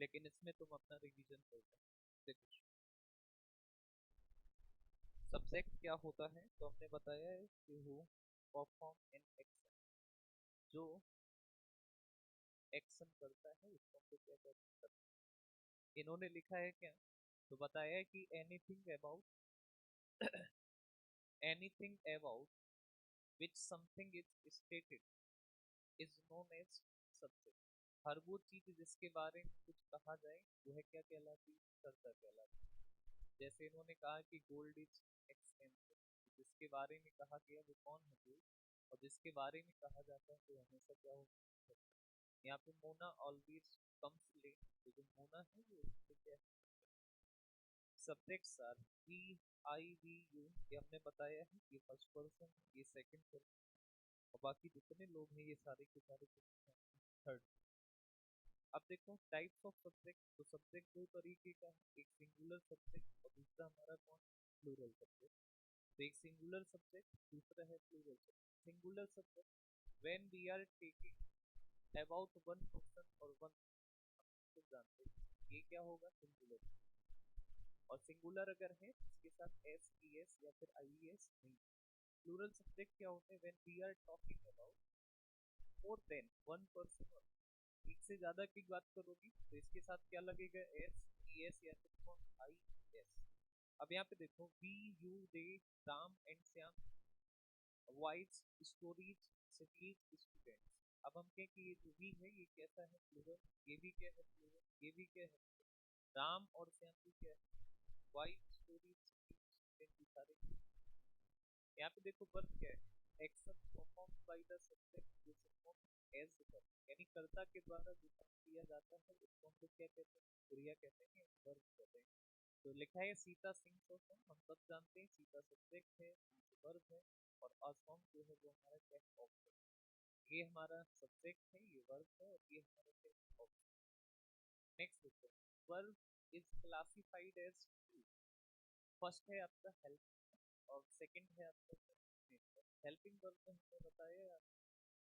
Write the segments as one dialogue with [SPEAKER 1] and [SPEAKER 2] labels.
[SPEAKER 1] लेकिन इसमें तुम अपना रिवीजन कर दो। देखो सब्जेक्ट क्या होता है, तो हमने बताया है कि हु परफॉर्म एन एक्शन, जो एक्शन करता है उसको हम लोग क्या कहते हैं। इन्होंने लिखा है क्या, तो बताया है कि anything about which something is stated is known as subject. हर वो चीज जिसके बारे में कुछ कहा जाए वो है क्या कहलाती है, कर्ता कहलाती है। जैसे इन्होंने कहा कि गोल्ड इज एक्सपेंसिव, जिसके बारे में कहा गया वो कौन है गोल्ड, और जिसके बारे में कहा जाता है वो हमेशा क्या होगा। यहाँ पे मोना ऑलवेज कम्स लेट, तो जो मोना है वो उससे क्या है, subjects are he, I, we, you. ये हमने बताया है, ये फर्स्ट पर्सन, ये सेकंड पर्सन, और बाकी जितने लोग हैं ये सारे के सारे थर्ड। अब देखो टाइप्स ऑफ सब्जेक्ट, तो सब्जेक्ट दो तरीके का है, एक सिंगुलर सब्जेक्ट और दूसरा हमारा कौन, प्लूरल सब्जेक्ट। तो एक सिंगुलर सब्जेक्ट, दूसरा है plural subject. Singular subject when we are taking about one person और वन, तो जानते हैं ये क्या होगा, सिंगुलर। और सिंगुलर अगर है इसके साथ एस, ई एस या फिर आई एस नहीं। प्लूरल सब्जेक्ट क्या होते हैं, when we are talking about more than one person, एक से ज्यादा की बात करोगी तो इसके साथ क्या लगेगा, एस, ई एस या फिर कौन, आई एस। अब यहाँ पे देखो we, you, they, Ram and Shyam, wives, stories, cities, students. अब हम कहें कि ये जो वी है ये कैसा है, प्लूरल। ये भी क्या है, प्लूरल। ये भी क्या है, राम और श्याम भी क्या है, वाइड, स्टोरीज, सिटीज, स्टूडेंट, सारे। यहाँ पे देखो वर्ब क्या है, action perform by the subject is perform as verb, यानी कर्ता के द्वारा जो काम किया जाता है उसको हम लोग क्या कहते हैं, क्रिया कहते हैं, वर्ब कहते हैं। तो लिखा है सीता सिंह सॉन्ग, हम सब जानते हैं सीता सब्जेक्ट है, वर्ब है, और अ सॉन्ग जो है वो हमारा क्या है, ऑब्जेक्ट। ये हमारा सब्जेक्ट है, ये वर्ब है, और ये हमारा क्या है, ऑब्जेक्ट। नेक्स्ट देखो, verb is classified as two. First है आपका हेल्प, और सेकंड है आपका हेल्पिंग वर्ब में हमने बताया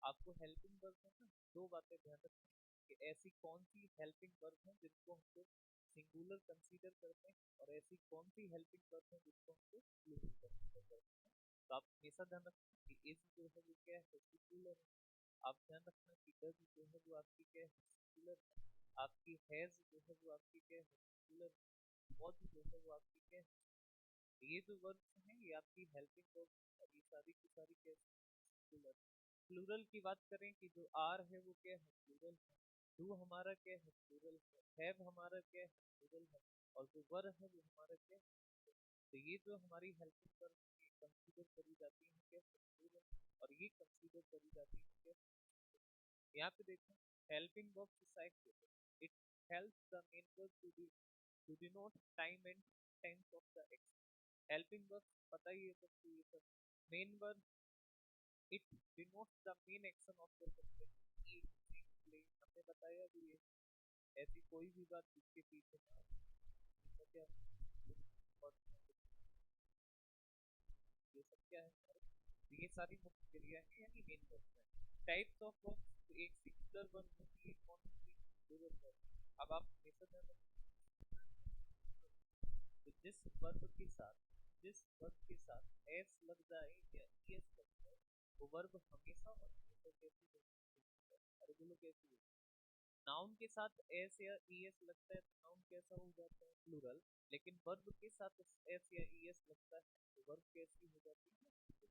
[SPEAKER 1] आपको। हेल्पिंग वर्ब में ना दो बातें ध्यान रखनी, कि ऐसी कौन सी हेल्पिंग वर्ब है जिनको हम लोग सिंगुलर कंसीडर करते हैं, और ऐसी कौन सी हेल्पिंग वर्ब है जिसको हम लोग प्लूरल कंसीडर करते हैं। तो आप हमेशा ध्यान रखना कि इज जो है वो क्या है, सिंगुलर है। आप ध्यान रखना कि डज जो है वो आपकी क्या है, सिंगुलर है। आपकी हैज जो है वो आपकी क्या है, सिंगुलर है। वॉज जो है वो आपकी क्या है। ये जो वर्ब्स हैं ये आपकी हेल्पिंग वर्ब, और ये सारी की सारी क्या है, सिंगुलर। प्लूरल की बात करें कि जो आर है वो क्या है, प्लूरल है। डू हमारा क्या है, प्लूरल है। हैव हमारा क्या है, प्लूरल है। और जो वर है वो हमारा क्या है। तो ये जो हमारी हेल्पिंग वर्ब कंसीडर करी जाती है क्या, प्लूरल, और ये कंसीडर करी जाती है क्या। यहाँ पे देखो हेल्पिंग वर्ब की साइड देखो, it helps the main verb to denote time and tense of the action. Helping verb पता ही है सबको, ये सब main verb, it denotes the main action of the subject, eat, sing, play. हमने बताया भी ये ऐसी कोई भी बात जिसके पीछे ना इसका क्या, और ये सब क्या है हमारे, तो ये सारी मुख्य क्रिया है यानी मेन वर्ब है। टाइप्स ऑफ वर्ब, तो एक सिंगुलर वर्ब होती है, कौन होती है, प्लूरल वर्ब। अब आप हमेशा ध्यान रखना, तो जिस वर्ब के साथ एस लग जाए या ईएस लग जाए, वो वर्ब हमेशा और हमेशा कैसी होती है, अरे बोलो कैसी होती है। नाउन के साथ एस या ईएस लगता है तो नाउन कैसा हो जाता है, प्लूरल। लेकिन वर्ब के साथ एस या ईएस लगता है तो वर्ब कैसी हो जाती है,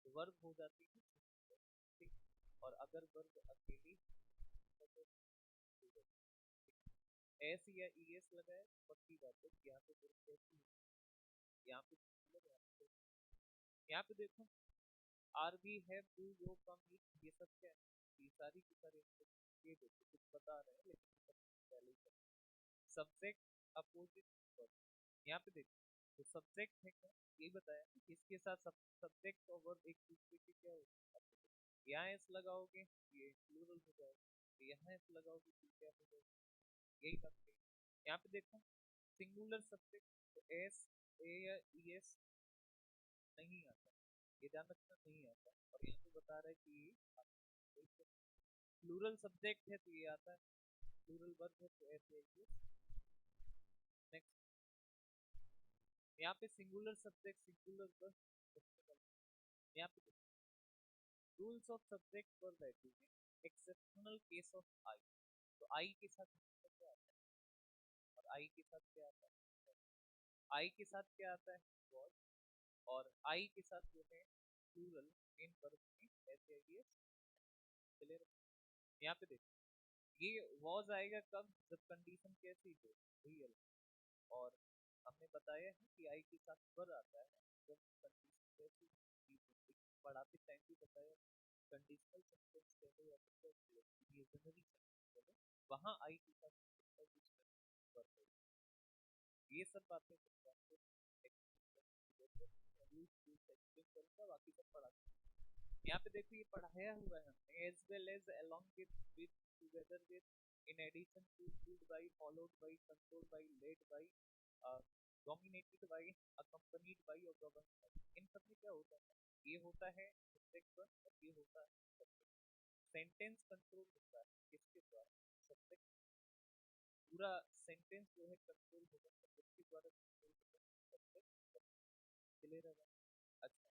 [SPEAKER 1] तो वर्ब हो जाती है singular, ठीक। और अगर वर्ब अकेली एस या ईएस लगाए तो पक्की बात है कि यहाँ पे वर्ब कैसी है, यहाँ पे singular, यहाँ पे देखो आर भी है, टू, यो, कम, ये सब क्या है, ये सारी की सारी ये देखो कुछ बता रहे हैं लेकिन सब पहले ही सब्जेक्ट अपोजिट वर्ब। यहाँ पे देखो तो सब्जेक्ट है क्या, ये बताया कि इसके साथ सब्जेक्ट और वर्ब एक दूसरे के क्या होगा, यहाँ एस लगाओगे ये प्लूरल हो जाएगा, तो यहाँ एस लगाओगे तो क्या हो जाएगा, यही बात है। यहाँ पे देखो सिंगुलर सब्जेक्ट, तो एस, ए या ई एस नहीं आता, ये ध्यान रखना नहीं आता, और यहाँ पे बता रहा है कि प्लूरल सब्जेक्ट है तो ये आता है। प्लूरल वर्ब है तो ऐसे आइए। नेक्स्ट, यहाँ पे सिंगुलर सब्जेक्ट सिंगुलर वर्ब, यहाँ पे rules of subject verb agreement exceptional case of I. तो आई के साथ क्या आता है और आई के साथ क्या आता है? आई के साथ क्या आता है? वॉज। और आई के साथ जो है प्लूरल मेन वर्ब में ऐसे आइए। क्लियर? यहाँ पे देखो, ये वॉज आएगा कब? जब कंडीशन कैसी हो, रियल। और हमने बताया है कि आई के साथ वर आता है जब कंडीशन कैसी हो, पढ़ाते टाइम भी बताया कंडीशनल सेंटेंस कहते या फिर रीजनरी सेंटेंस कहते, वहां आई के साथ यूज करते, ये सब बातें आपको बाकी सब पढ़ा। यहाँ पे देखो ये पढ़ाया हुआ है हमने, as well as along with together with in addition to food by followed by control by led by dominated by accompanied by और गवर्न बाई। इन सब में क्या होता है? ये होता है सब्जेक्ट वर्ब और ये होता है सेंटेंस कंट्रोल होता है किसके द्वारा? सब्जेक्ट। पूरा सेंटेंस जो है कंट्रोल होगा सब्जेक्ट के द्वारा, कंट्रोल होगा सब्जेक्ट। क्लियर है? अच्छा,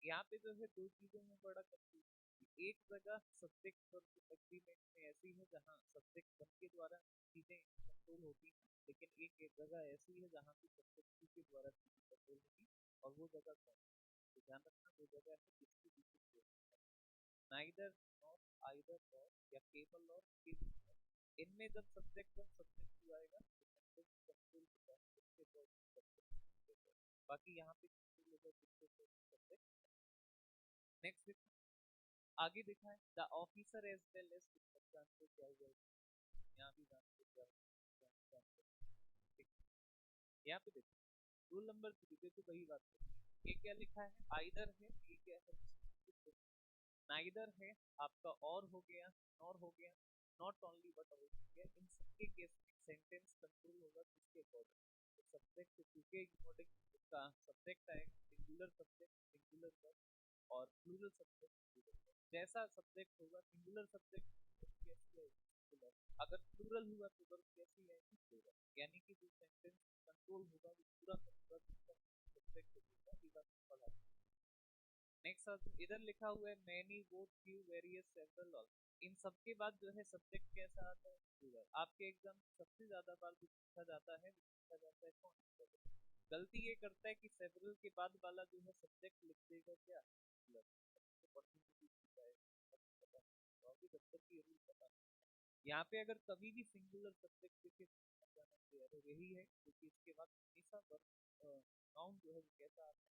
[SPEAKER 1] यहाँ पे जो है दो चीजों में बड़ा कंफ्यूजन, एक जगह सब्जेक्ट वर्ब एग्रीमेंट में ऐसी है जहाँ सब्जेक्ट वन के द्वारा चीजें कंट्रोल होती हैं, लेकिन एक जगह ऐसी है जहाँ पे सब्जेक्ट टू के द्वारा चीजें कंट्रोल होती, और वो जगह कौन है? तो ध्यान रखना, वो जगह है किसके पीछे? नाइदर, नॉट, आइदर, और या केवल और केवल। इनमें जब सब्जेक्ट वन सब्जेक्ट टू आएगा तो सब्जेक्ट कंट्रोल होता है किसके द्वारा? बाकी यहाँ पे कंट्रोल होगा किसके द्वारा? नेक्स्ट देखो, आगे देखा है the officer as well as, जानते क्या हुआ है? यहाँ भी जानते क्या हुआ? यहाँ पे देखो रूल नंबर 3, देखो वही बात है, ये क्या लिखा है? आइदर है, ये क्या है? नाइदर है आपका, और हो गया, नॉर हो गया, नॉट ओनली बट हो गया। इन सबके केस में सेंटेंस कंट्रोल होगा किसके अकॉर्डिंग? तो सब्जेक्ट टू के अकॉर्डिंग उसका सब्जेक्ट आएगा सिंगुलर सब्जेक्ट सिंगुलर वर्ब और प्लूरल सब्जेक्ट प्लूरल वर्ब। जैसा सब्जेक्ट होगा सिंगुलर सब्जेक्ट कैसी आएगी? सिंगुलर। अगर प्लूरल हुआ तो वर्ब कैसी आएगी? प्लूरल। यानी कि जो सेंटेंस कंट्रोल होगा वो पूरा सब्जेक्ट होगा। ये बात पढ़ा। नेक्स्ट इधर लिखा हुआ है many both few various several all. इन सब के बाद जो है सब्जेक्ट कैसा आता है? प्लूरल। आपके एग्जाम सबसे ज्यादा बार जो पूछा जाता है वो पूछा जाता है कौन? गलती ये करता है कि सेवरल के बाद वाला जो है सब्जेक्ट लिख देगा क्या? प्लूरल। यहाँ पे अगर कभी भी सिंगुलर सब्जेक्ट देखे तो यही है, क्योंकि इसके बाद हमेशा वर्ब नाउन जो है वो कैसा आता है?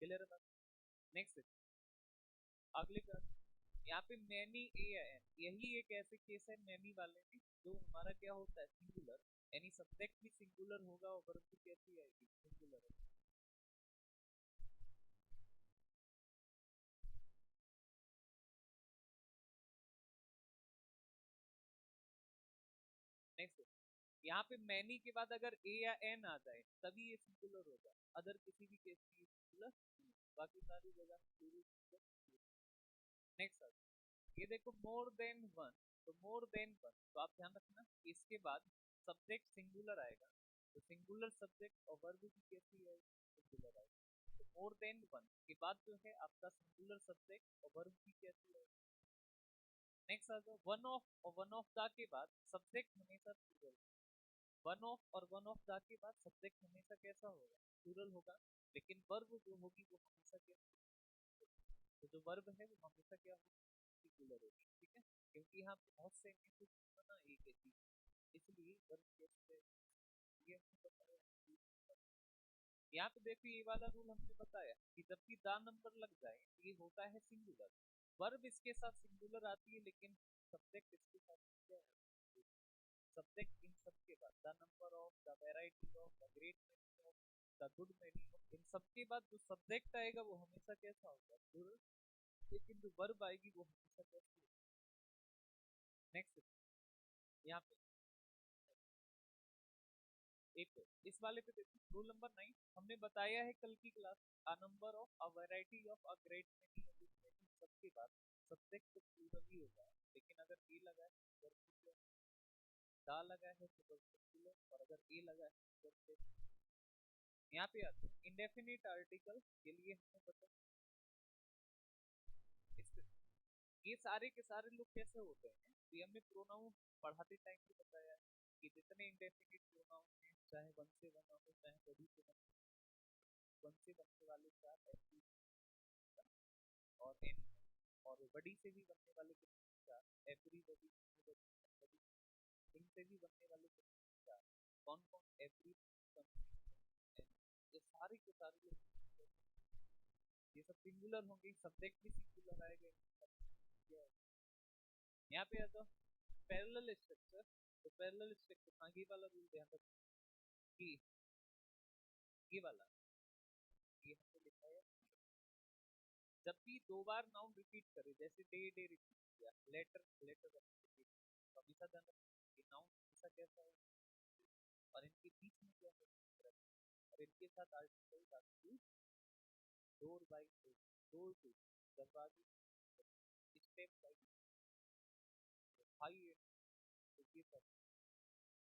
[SPEAKER 1] क्लियर है? नेक्स्ट अगले का, यहाँ पे मैनी ए एन, यही एक ऐसे केस है मैनी वाले में जो हमारा क्या होता है? सिंगुलर, यानी सब्जेक्ट भी सिंगुलर होगा और वर्ब भी कैसी आएगी? सिंगुलर। नेक्स्ट, यहाँ पे मैनी के बाद अगर ए या एन आ जाए तभी ये सिंगुलर होगा, अदर किसी भी केस में सिंगुलर, बाकी सारी जगह प्लूरल। नेक्स्ट, ये देखो मोर देन वन, तो मोर देन वन, तो आप ध्यान रखना इसके बाद सब्जेक्ट सिंगुलर आएगा, तो सिंगुलर सब्जेक्ट और वर्ब भी कैसी है? सिंगुलर आएगा। तो मोर देन वन के बाद जो है आपका सिंगुलर सब्जेक्ट और वर्ब भी कैसी है? नेक्स्ट आ जाओ वन ऑफ, और वन ऑफ दा के बाद सब्जेक्ट हमेशा प्लूरल। वन ऑफ और वन ऑफ दा के बाद सब्जेक्ट हमेशा कैसा होगा? प्लूरल होगा, लेकिन वर्ब जो होगी वो हमेशा कैसी? तो जो वर्ब है वो हमेशा क्या होगी? सिंगुलर होगी। ठीक है, क्योंकि यहाँ बहुत से में कुछ ना एक है चीज, इसलिए वर्ब कैसे ये हमने बताया। यहाँ पे देखो ये वाला रूल हमने बताया कि जब भी दा नंबर लग जाए तो ये होता है सिंगुलर, वर्ब इसके साथ सिंगुलर आती है, लेकिन सब्जेक्ट इसके साथ क्या है? सब्जेक्ट इन सब के बाद the number of, the variety of, the great many of, the good many of, इन सब के बाद जो सब्जेक्ट आएगा वो हमेशा कैसा होगा? प्लूरल। लेकिन जो वर्ब आएगी वो हमेशा कैसी होगी? नेक्स्ट, यहाँ पे एक इस वाले पे देखो रूल नंबर 9, हमने बताया है कल की class, a number of, a variety of, a great many, a good many, सबके बाद सब्जेक्ट तो प्लूरल ही होगा, लेकिन अगर ए लगा है वर्ब दा लगा है तो वर्ब सिंगुलर, और अगर ए लगा है तो वर्ब प्लूरल। यहाँ पे आते हैं इंडेफिनिट आर्टिकल के लिए हमें पता ये सारे के सारे लोग कैसे होते हैं, तो ये हमने प्रोनाउन पढ़ाते टाइम भी बताया है कि जितने इंडेफिनिट प्रोनाउन हैं, चाहे वन से बना हो चाहे बड़ी से बना, वन से बनने वाले चार एवरी और एनी, और बड़ी से भी बनने वाले कितने चार, एवरीबॉडी, इनसे भी बनने वाले कितने चार, कौन कौन, एवरी, ये सारे के सारे लोग ये सब सिंगुलर होंगे, सब्जेक्ट भी सिंगुलर आएगा। यहाँ पे आता पैरेलल स्ट्रक्चर, तो पैरेलल स्ट्रक्चर हाँ ये वाला रूल ध्यान रखो कि ये वाला ये हमने लिखा है जब भी दो बार नाउन रिपीट करे, जैसे डे डे रिपीट किया, लेटर लेटर रिपीट, तो हमेशा ध्यान रखना ये नाउन हमेशा कैसा है, और इनके बीच में क्या है, और इनके साथ article to, door by door, door to दरवाजे, स्टेप बाय हाई, तो ये सब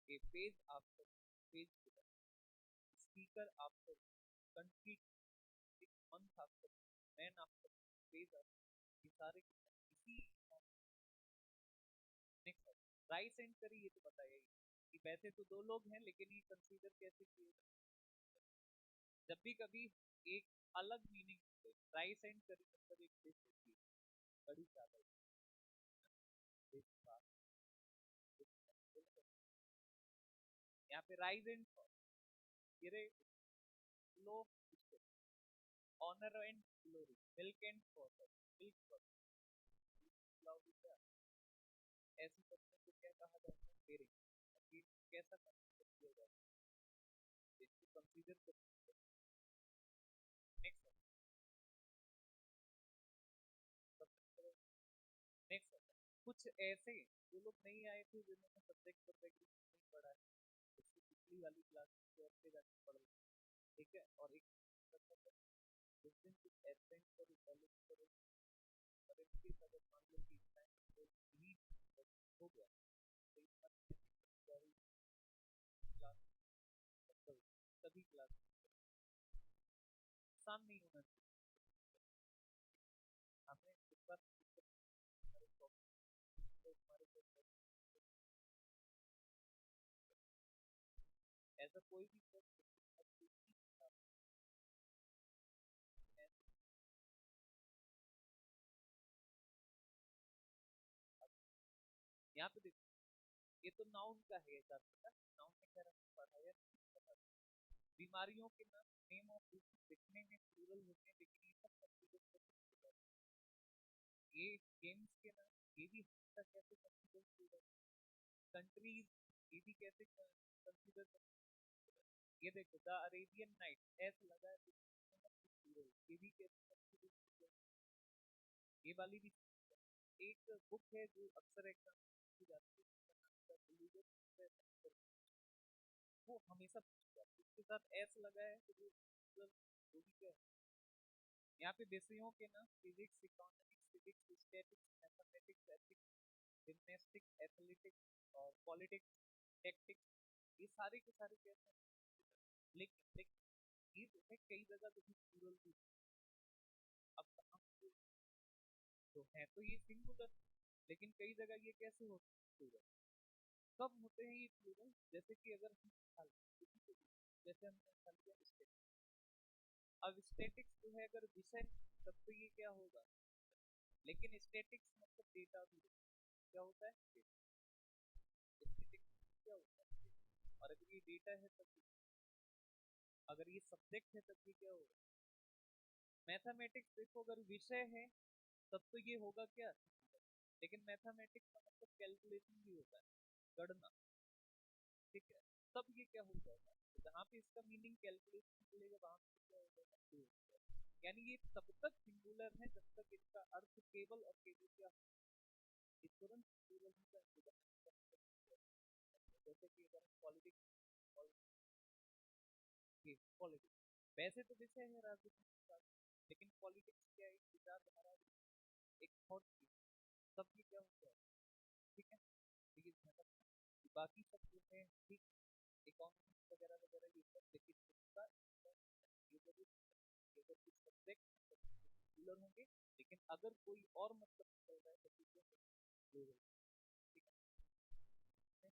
[SPEAKER 1] a page after page, speaker after country, month after man after page after, ये सारे इसी। नेक्स्ट राइट सेंड करी, ये तो बताया ही कि वैसे तो दो लोग हैं लेकिन ये कंसीडर कैसे किए, जब भी कभी एक अलग मीनिंग राइट सेंड करी मतलब एक डिश होती है, कड़ी चावल, यहाँ पे rice and low, honour and glory, milk and water, milk water, ऐसी सब्जियों को क्या कहा जाता है, पेयरिंग, ये कैसा कंसीडर किया जाता है, इसको कंसीडर कर। नेक्स्ट नेक्स्ट कुछ ऐसे जो लोग नहीं आए थे जिन्होंने सब्जेक्ट पर नहीं पढ़ा है, उसकी पिछली वाली क्लास में से जाके पढ़ लो, ठीक है, और एक जिस दिन कुछ एब्सेंट करो कॉलेज करो, और इसके अगर मान लो कि ही हो गया तो इस बार क्लास सभी क्लास आसान नहीं होना चाहिए, हमें इस बार हमारे ऐसा कोई भी यहाँ पे देखो, ये तो नाउन का है चैप्टर, नाउन में क्या पढ़ाया, बीमारियों के नाम, नेम ऑफ डिसीज दिखने में प्लूरल होते हैं लेकिन ये सब कंसीडर कर, ये गेम्स के नाम, ये भी हमेशा कैसे कंसीडर किए, कंट्रीज, ये भी कैसे कंसीडर कर, ये देखो द अरेबियन नाइट ऐसा लगा है तो ये भी कैसे कंसीडर किया, ये वाली भी एक बुक है जो अक्सर एग्जाम की जाती है, वो हमेशा पूछी जाती है, उसके साथ एस लगा है तो वो भी क्या है, यहाँ पे विषयों के नाम physics, economics, civics, statics, mathematics, ethics, gymnastics, athletics और पॉलिटिक्स, टैक्टिक्स, ये सारे के सारे कैसे हैं, लेकिन लेकिन ये जो है कई जगह तो प्लूरल भी, अब कहाँ तो है तो ये सिंगुलर, लेकिन कई जगह ये कैसे होते हैं प्लूरल, कब होते हैं ये प्लूरल, जैसे कि अगर हम जैसे हमने खा लिया स्टैटिक्स, अब स्टैटिक्स जो है अगर विषय तब तो ये क्या होगा, लेकिन स्टैटिक्स मतलब डेटा भी क्या होता है, स्टैटिक्स क्या होता है, और अगर ये डेटा है तब अगर ये सब्जेक्ट है तब ये क्या होगा, मैथमेटिक्स देखो अगर विषय है तब तो ये होगा क्या, लेकिन मैथमेटिक्स का मतलब कैलकुलेशन भी होता है, गणना, ठीक है, तब ये क्या हो जाएगा, जहाँ पे इसका मीनिंग कैलकुलेशन मिलेगा वहां पे क्या हो जाएगा, यानी ये तब तक सिंगुलर है जब तक इसका अर्थ केवल और केवल क्या, इस तुरंत सिंगुलर होता है, जैसे कि अगर पॉलिटिक्स, पॉलिटिक्स वैसे तो विषय है राजनीति, लेकिन पॉलिटिक्स क्या है, विचारधारा, एक थॉट की, तब ये क्या होता है, ठीक है, बाकी सब जो है ठीक, इकोनॉमिक्स वगैरह वगैरह ये सब, लेकिन इसका ये जरूर कि अगर कुछ सब्जेक्ट रेगुलर होंगे, लेकिन अगर कोई और मतलब चल रहा है तो चीजें प्लूरल।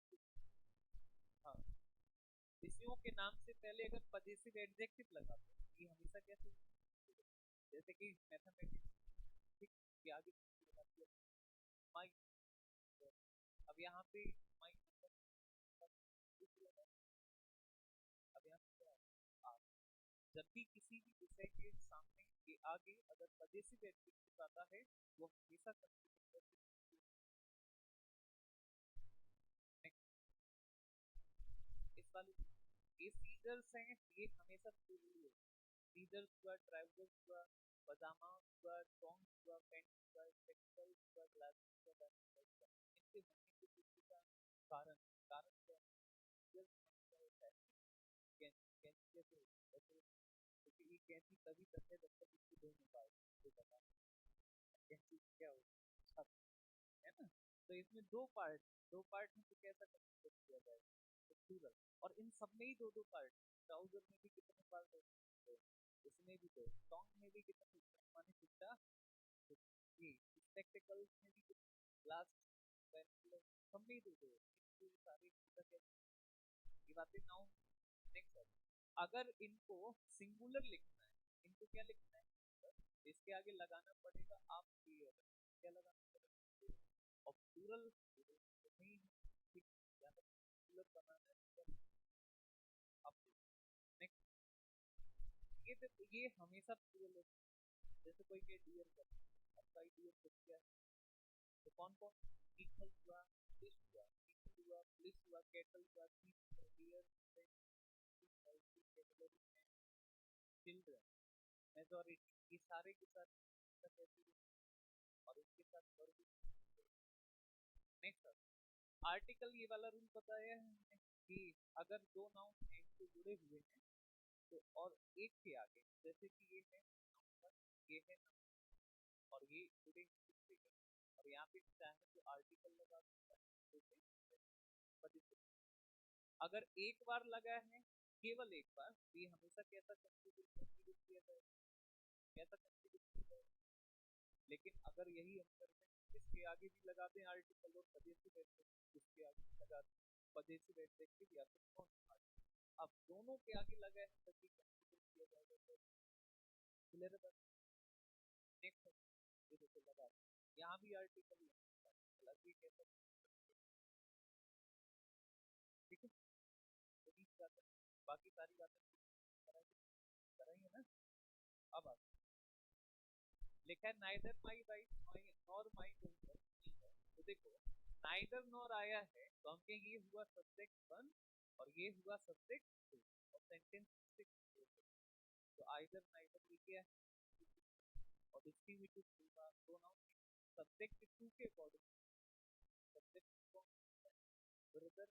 [SPEAKER 1] ठीक है। हाँ, विषयों के नाम से पहले अगर पजेसिव एडजेक्टिव लगा दो, ये हमेशा कैसे, जैसे कि मैथमेटिक्स, ठीक, के आगे लगाती है माई। अब यहाँ पे माई, अब यहाँ पे क्या है, आप जब भी किसी भी विषय के सामने के आगे अगर पजेसिव एडजेक्टिव आता है वो हमेशा कंसिडर करते हैं। इस वाले ये सीजर्स हैं, ये हमेशा प्लूरल ही होते हैं। सीजर्स हुआ, ट्राउजर्स हुआ, पजामा हुआ, सॉन्ग्स हुआ, पैंट हुआ, स्पेक्टिकल्स हुआ, ग्लासेस हुआ, बैस्केट हुआ, इनके होने के पीछे का कारण, कारण क्या है? सीजर्स हमेशा होता है, कैंची, कैंची कैसे होती है, कैसे, क्योंकि ये कैंची तभी तक है जब तक इसको धो नहीं पाए, तो बता कैंची क्या होती है ना। तो इसमें दो पार्ट में तो कैसा कंसीडर किया जाएगा, तो प्लूरल। और इन सब में ही दो दो पार्ट, ट्राउजर में भी कितने पार्ट होते हैं, इसमें भी दो, सॉन्ग में भी कितने, माने छुट्टा, ये स्पेक्टिकल्स में भी कितने, ग्लास, सब में ही दो दो, ये सारी ये बातें नाउन। नेक्स्ट है, अगर इनको सिंगुलर लिखना है, इनको क्या लिखना है, इसके आगे लगाना पड़ेगा आप क्या लगाना पड़ेगा, और प्लूरल नहीं है, ठीक, या तो प्लूरल बनाना है आप। नेक्स्ट, ये देखो ये हमेशा प्लूरल होता है, जैसे कोई के डियर कर, आपका डियर को क्या है, तो कौन कौन, इक्वल हुआ, फिश हुआ, इक्वल हुआ, पुलिस हुआ, कैटल हुआ, थीफ हुआ, डियर, चिल्ड्रन, मेजोरिटी, ये सारे के साथ कैसे, और इसके साथ वर्ब। नेक्स्ट, आर्टिकल, ये वाला रूल बताया है हमने कि अगर दो नाउन एंड से जुड़े हुए हैं तो, और एक के आगे, जैसे कि ये है नंबर, ये है नंबर, और ये जुड़े दूसरे के, और यहाँ पे चाहे तो आर्टिकल लगा सकता है, जैसे अगर एक बार लगा है, केवल एक बार, तो ये हमेशा कैसा कंसीडर किया जाएगा, कैसा कंसीडर किया जाएगा। लेकिन अगर यही हम करते हैं, इसके आगे भी लगा दें आर्टिकल और पजेसिव एडजेक्टिव, इसके आगे भी लगा दें पजेसिव एडजेक्टिव या फिर नॉन आर्टिकल, अब दोनों के आगे लगा है तभी कंसीडर किया जाएगा। क्लियर है बात। नेक्स्ट, ये देखो लगा, यहाँ भी आर्टिकल अभी कैसा, ठीक है, तो बीच बात, बाकी सारी बातें कराएंगे ना। अब लिखा है neither my right my nor my daughter, तो देखो नाइदर नॉर आया है तो हम कहेंगे ये हुआ सब्जेक्ट वन और ये हुआ सब्जेक्ट टू, और सेंटेंस तो आइदर नाइदर ये क्या है, और डिस्ट्रीब्यूटिव प्रोनाउन सब्जेक्ट टू के अकॉर्डिंग, सब्जेक्ट कौन, brother,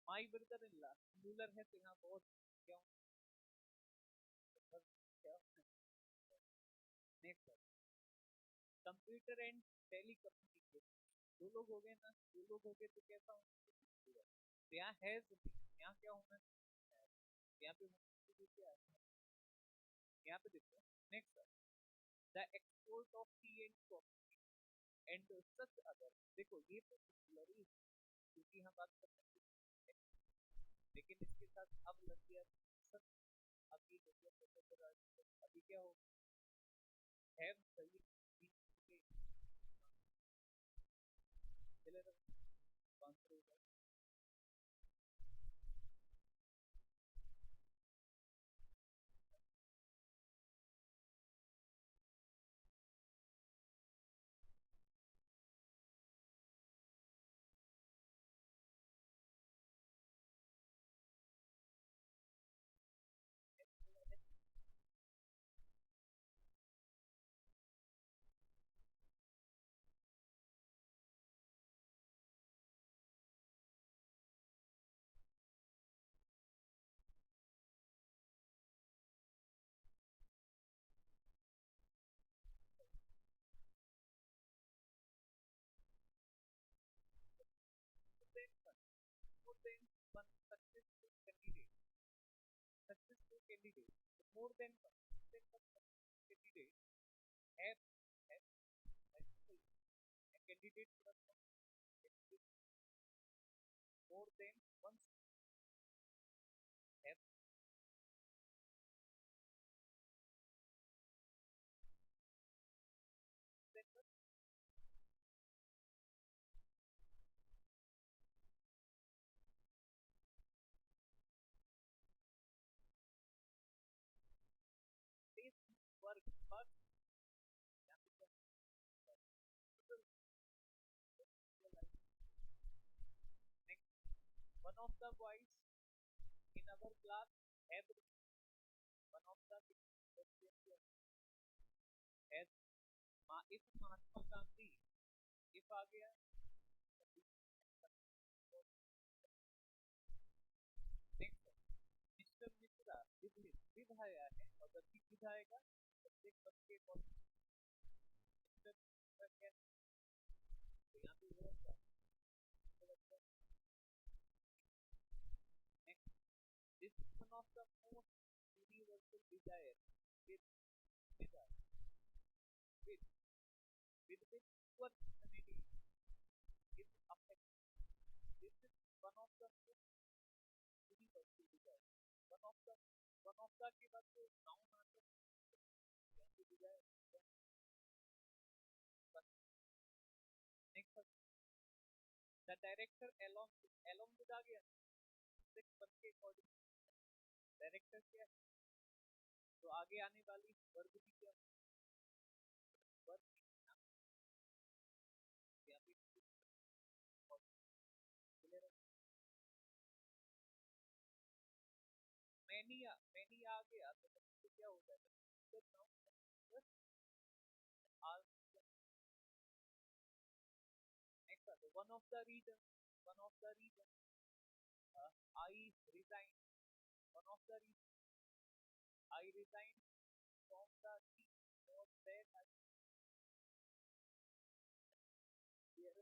[SPEAKER 1] my brother in law singular है तो यहाँ बहुत क्या क्या। Next, computer and telecommunication, दो लोग हो गए ना, दो लोग हो गए तो कैसा होना, तो यहाँ हैज नहीं, यहाँ क्या होना है, यहाँ पे क्या है, यहाँ पे देखो। Next, the export of T and coffee and such other, देखो ये तो सिंगुलर ही, क्योंकि हम बात कर रहे हैं, लेकिन इसके साथ अब लग गया सच, अब ये हो गया प्रोफेसर, अभी क्या हो, हैव सही, चलेगा आंसर होगा। one successful candidate, more than one candidate have multiple a candidate plus one candidate more than one have than one. This work first next. One of the boys in our class have one of the as if Mahatma Gandhi if आ गया next mister Mishra with आया है और जबकि with आएगा subject one के mister Mishra क्या तो यहाँ पे वो next this is one of the most universal desire with with with with poor humanity is affected. This is one of the most universal desire. One of the के बाद जो noun आता है तो desire next the director along with आ गया six बन के according director क्या है तो आगे आने वाली वर्ग भी क्या वर्ग यहाँ पे मैनी आ गया तो क्या हो जाएगा next one of the reason I resign one of the reason I resigned from the team was that I fear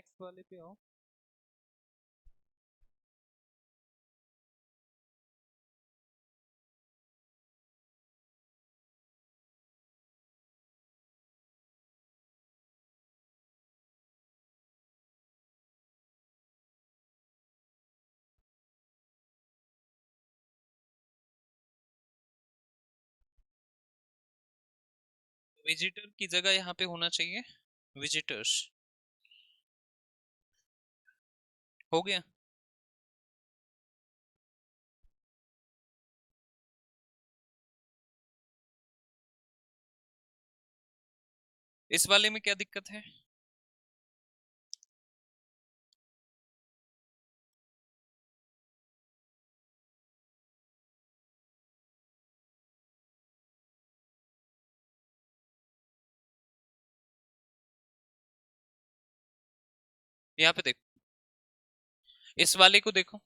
[SPEAKER 1] next वाले पे आओ। विजिटर की जगह यहाँ पे होना चाहिए विजिटर्स। हो गया। इस वाले में क्या दिक्कत है? यहाँ पे देखो, इस वाले को देखो।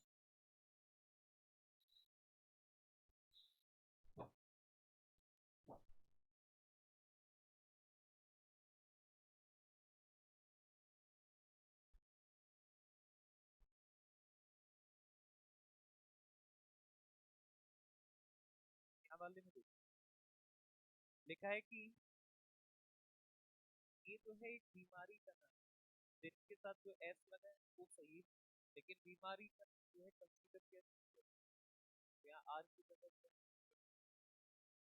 [SPEAKER 1] यहाँ वाले में देखो, लिखा है कि ये जो है एक बीमारी का नाम, जिसके साथ जो एस लगा है वो सही है, लेकिन बीमारी का जो है कंसीडर किया जाता है। यहाँ आर की जगह क्या,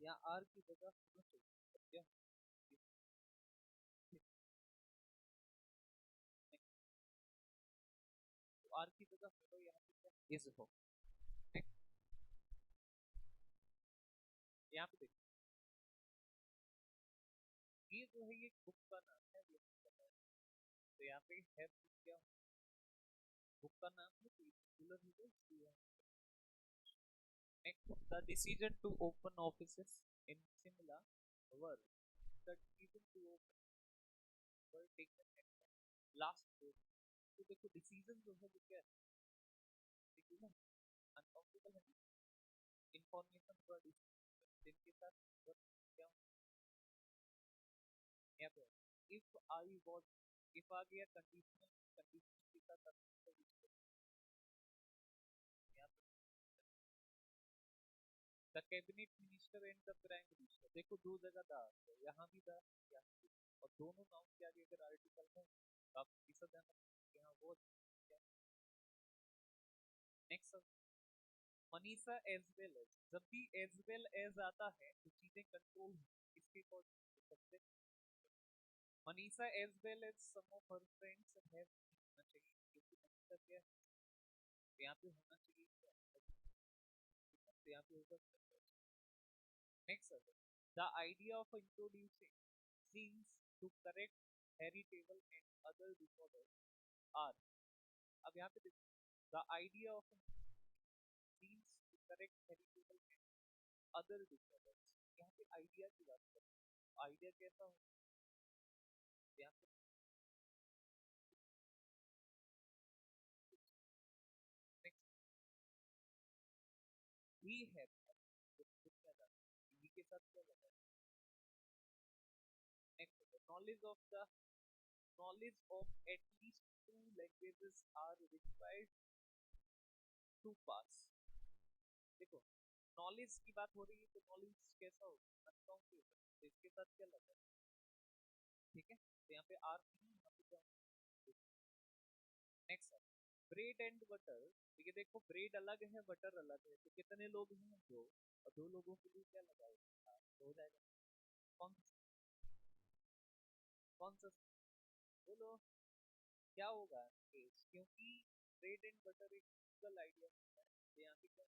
[SPEAKER 1] यहाँ आर की जगह होना चाहिए क्या? तो आर की जगह हो यहाँ पे क्या इज हो। यहाँ पे देखो, ये जो है ये बुक का नाम है, ये पता है। तो यहाँ पे है क्या, बुक का नाम है तो सिंगुलर हो गया इसलिए। Next, the decision to open offices in Shimla were the decision to open were taken at the last vote. तो देखो डिसीजन जो है वो क्या है, देखिए ना, अनकाउंटेबल है, इंफॉर्मेशन का डिसीजन जिनके साथ what क्या यहाँ पे इफ आई वॉज, इफ आ गया कंडीशनल, कंडीशनल के साथ यहाँ पे the cabinet minister and the prime minister, देखो दो जगह दा है, यहाँ भी दा, यहाँ भी, और दोनों नाउन के आगे अगर आर्टिकल है तो आप किसका ध्यान रखें, यहाँ वो क्या। Next, Manisha as well as, जब भी एज वेल एज आता है तो चीजें कंट्रोल इसके अकॉर्डिंग सबसे, Manisha as well as some of her friends have होना चाहिए, क्योंकि मनीषा क्या है, तो यहाँ पे होना चाहिए क्या, तो यहाँ पे होगा। Next, the idea of introducing scenes to correct heritable and other disorders are, अब यहाँ पे देखो, the idea of scenes to correct heritable and other disorders, यहाँ पे आइडिया की बात करें, आइडिया कैसा हो, यहाँ पे नेक्स्ट, we have, we के साथ क्या लगा है, next, knowledge of the, knowledge of at least two languages are required to pass, देखो नॉलेज की बात हो रही है तो नॉलेज कैसा होगा, अनकाउंटेबल, तो इसके साथ क्या लगा है, ठीक है, तो यहाँ पे आर नहीं, यहाँ पे क्या, नेक्स्ट, ब्रेड एंड बटर, ठीक है, देखो ब्रेड अलग है बटर अलग है, तो कितने लोग हैं, दो, और दो लोगों के लिए क्या लगाएगा, तो हो जाएगा, कौन कौन सा, बोलो क्या होगा केस, क्योंकि ब्रेड एंड बटर एक सिंगल आइडिया होता है, तो यहाँ पे क्या,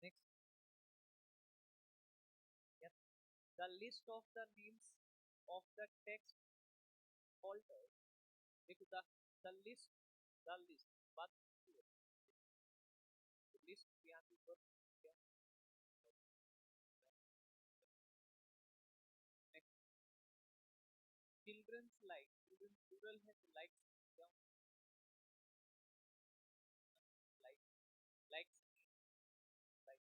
[SPEAKER 1] next, the list of the names of the text alter, देखो द लिस्ट, द लिस्ट बात, लिस्ट यहाँ पे ऊपर क्या, चिल्ड्रंस लाइक, चिल्ड्रन प्लूरल है तो लाइक क्या, like, like, like,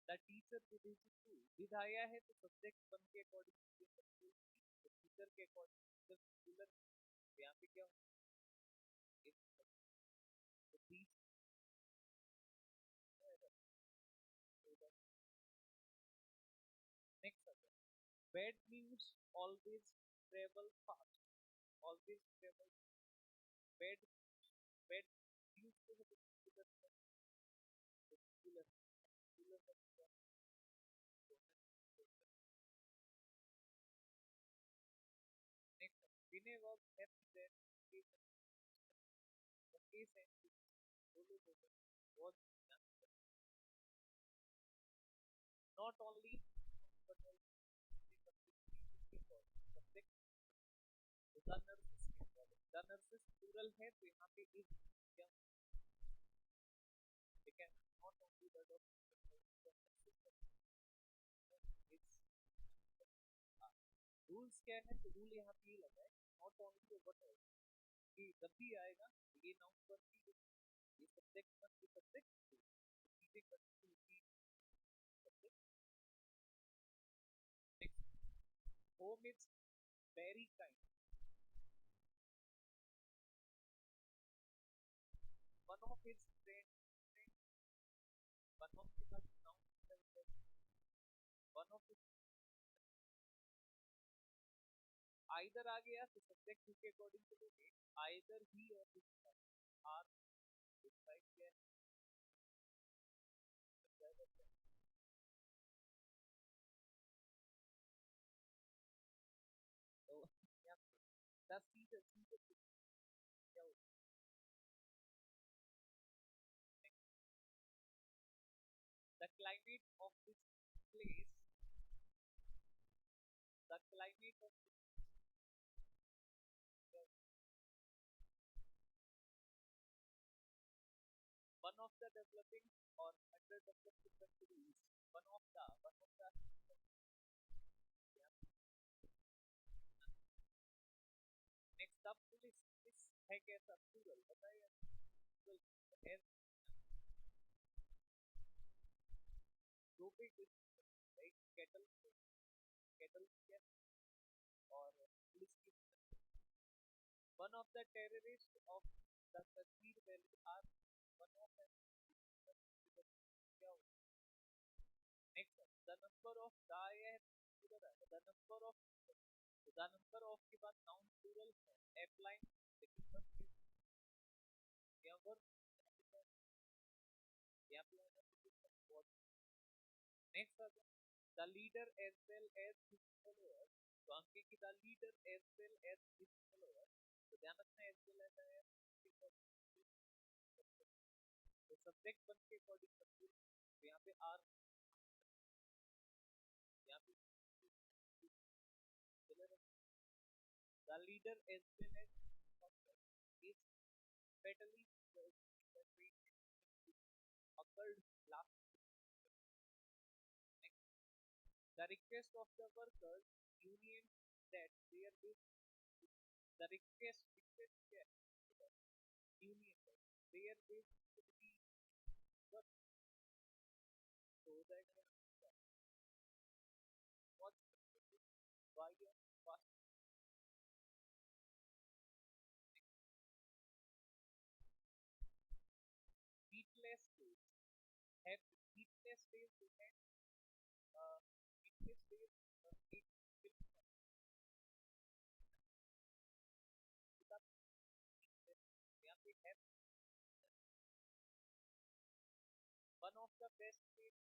[SPEAKER 1] the teacher with his two, with आया है तो सब्जेक्ट बन के अकॉर्डिंग, नेचर के अकॉर्डिंग जब कूलर यहाँ पे क्या next bad news always travel fast always travel bad bad news को मतलब कूलर कूलर नेक्स्ट बिने was happy that the case ended solo was not only but also subject the nurses the nurses plural है तो यहाँ पे is क्या ठीक है not only the doctor is rules क्या है तो रूल यहाँ पे ये लगा है नॉट ओनली बट कि जब भी आएगा ये नाउन पर भी ये सब्जेक्ट पर ये सब्जेक्ट सीधे continue subject next home is very kind one of his friend one of के बाद नाउन वन ऑफ आइदर आ गया तो सब्जेक्ट के अकॉर्डिंग चलोगे आइदर ही और हिज आर डिसाइड किया है तो यहाँ द सीजन क्या होता है the climate of this place the climate of one of the developing or underdeveloped countries one of the next up police इस है कैसा plural बताइए plural है दो पे एक kettle क्या और पुलिस की one of the terrorists of the Kashmir Valley are one of the क्या next the number of the number of the number of के बाद noun plural है applying लेकिन बस यहाँ पर यहाँ पे next the leader as well as his followers तो अंके की the leader as well as his followers तो ध्यान रखना as well as है तो सब्जेक्ट बन के अकॉर्डिंग तो यहाँ पे आर यहाँ पे the leader as well as is fatally occurred last the request of the workers union that there is the request union there is to be work so that was by a fast heatless days have heatless days and heatless days it will without यहाँ पे have one of the best days